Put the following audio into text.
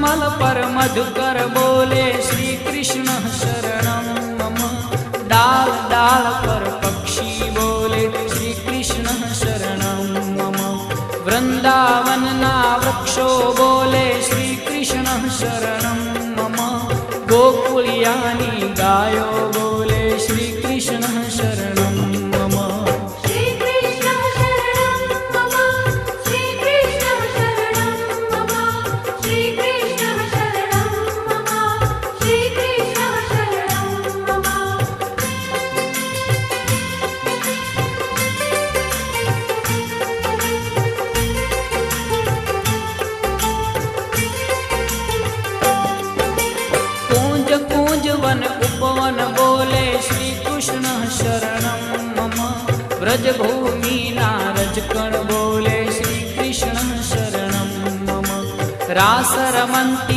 कमल पर मधुकर बोले श्री कृष्ण शरणं मम। डाल डाल पर पक्षी बोले श्री कृष्ण शरणं मम। वृंदावन ना वृक्षो बोले श्री कृष्ण शरणं मम। गोकुलियानी गायो बोले श्री कृष्ण शरणं मम। श्री कृष्ण शरणं मम। श्री कृष्ण शरणं मम। श्री कृष्ण शरणं मम। श्री कृष्ण शरणं मम। कूंज कूंज वन उपवन बोले श्री कृष्ण शरणं मम। व्रजभूमि नारजकण बोले श्री कृष्ण शरणं मम। रास रमन्ति